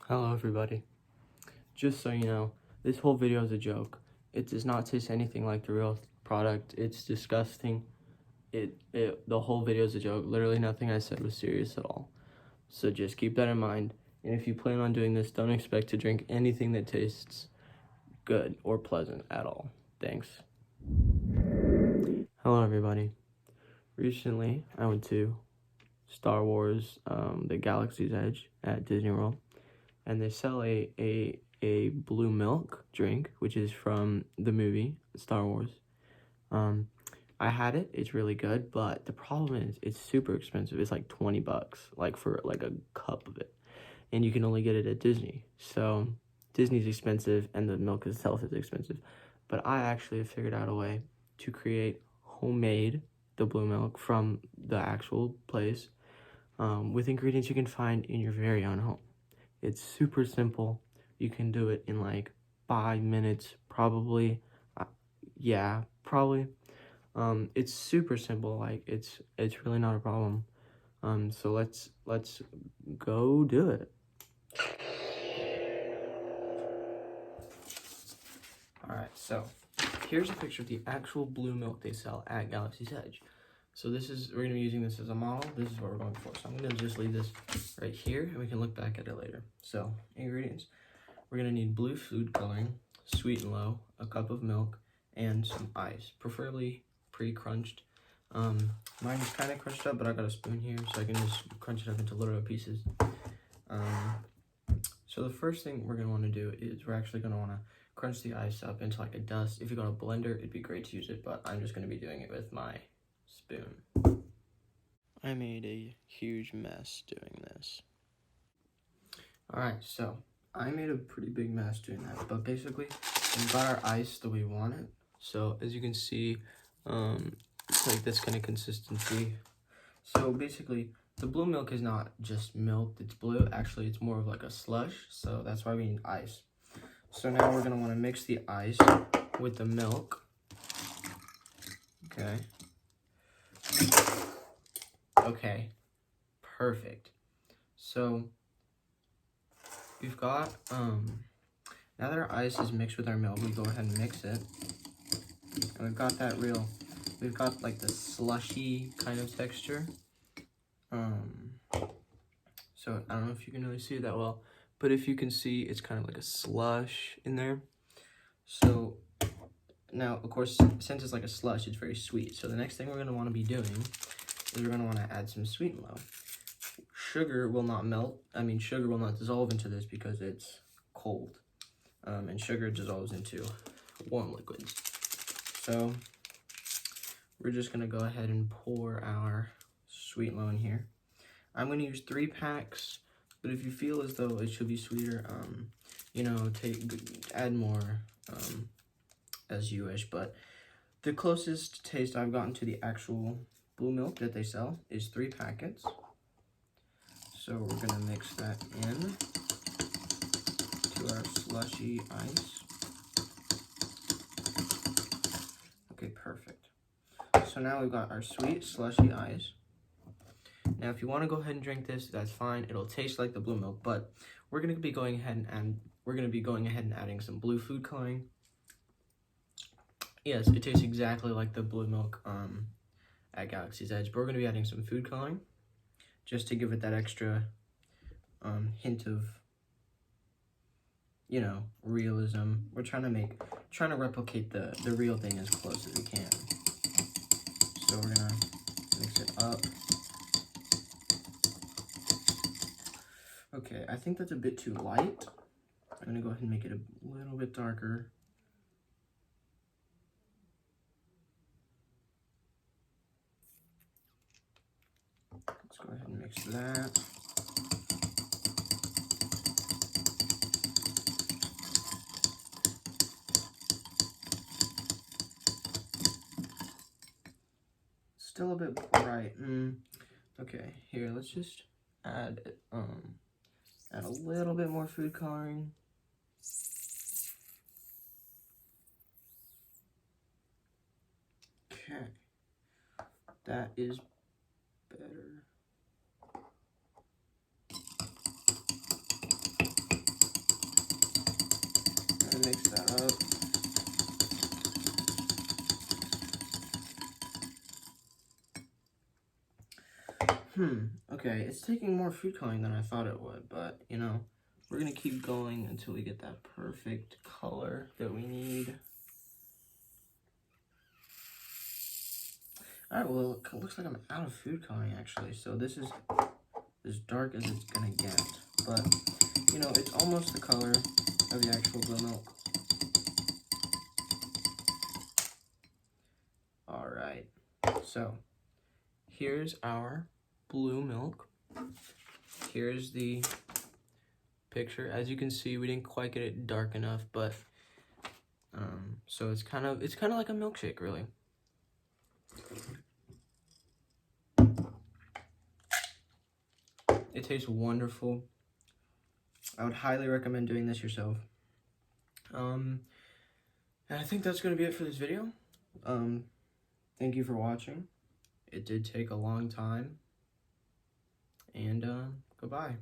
Hello everybody. Just so you know, this whole video is a joke. It does not taste anything like the real product. It's disgusting. The whole video is a joke. Literally nothing I said was serious at all. So just keep that in mind. And if you plan on doing this, don't expect to drink anything that tastes good or pleasant at all. Thanks. Hello everybody. Recently, I went to Star Wars the Galaxies Edge at Disney World. And they sell a blue milk drink, which is from the movie Star Wars. I had it. It's really good, but the problem is it's super expensive. It's like $20, like for like a cup of it, and you can only get it at Disney. So Disney's expensive, and the milk itself is expensive. But I actually have figured out a way to create homemade the blue milk from the actual place with ingredients you can find in your very own home. It's super simple. You can do it in like 5 minutes, probably. Yeah, probably. It's super simple. Like it's really not a problem. So let's go do it. All right. So here's a picture of the actual blue milk they sell at Galaxy's Edge. So we're gonna be using this as a model. This is what we're going for. So I'm gonna just leave this right here and we can look back at it later. So ingredients, we're gonna need blue food coloring, sweet and low, a cup of milk, and some ice, preferably pre-crunched. Mine is kind of crunched up, but I got a spoon here so I can just crunch it up into little pieces. So the first thing we're gonna wanna do is we're actually gonna wanna crunch the ice up into like a dust. If you got a blender, it'd be great to use it, but I'm just gonna be doing it with my spoon. I made a huge mess doing this. Alright, so I made a pretty big mess doing that, but basically we got our ice the way we want it. So as you can see, it's like this kind of consistency. So basically the blue milk is not just milk that's blue, actually it's more of like a slush, so that's why we need ice. So now we're gonna wanna mix the ice with the milk. Okay, perfect. So we've got, now that our ice is mixed with our milk, we go ahead and mix it. And we've got like the slushy kind of texture. So I don't know if you can really see it that well, but if you can see, it's kind of like a slush in there. So now, of course, since it's like a slush, it's very sweet. So the next thing we're gonna wanna be doing is we're gonna wanna add some sweet and low. Sugar will not melt. Sugar will not dissolve into this because it's cold. And sugar dissolves into warm liquids. So we're just gonna go ahead and pour our sweet and low in here. I'm gonna use 3 packs, but if you feel as though it should be sweeter, add more as you wish. But the closest taste I've gotten to the actual blue milk that they sell is 3 packets. So we're gonna mix that in to our slushy ice. Okay, perfect. So now we've got our sweet slushy ice. Now if you want to go ahead and drink this, that's fine. It'll taste like the blue milk, but we're gonna be going ahead and adding some blue food coloring. Yes, it tastes exactly like the blue milk at Galaxy's Edge, but we're gonna be adding some food coloring just to give it that extra hint of, realism. We're trying to replicate the real thing as close as we can. So we're gonna mix it up. Okay, I think that's a bit too light. I'm gonna go ahead and make it a little bit darker. Let's go ahead and mix that. Still a bit bright. Okay, here, let's just add a little bit more food coloring. Okay, that is better. mix that up. Okay, it's taking more food coloring than I thought it would, but, you know, we're gonna keep going until we get that perfect color that we need. Alright, well, it looks like I'm out of food coloring, actually, so this is as dark as it's gonna get, but, you know, it's almost the color of the actual blue milk. Alright, so, here's our blue milk. Here's the picture. As you can see, we didn't quite get it dark enough, but so it's kind of like a milkshake, really. It tastes wonderful. I would highly recommend doing this yourself. And I think that's going to be it for this video. Thank you for watching. It did take a long time. And goodbye.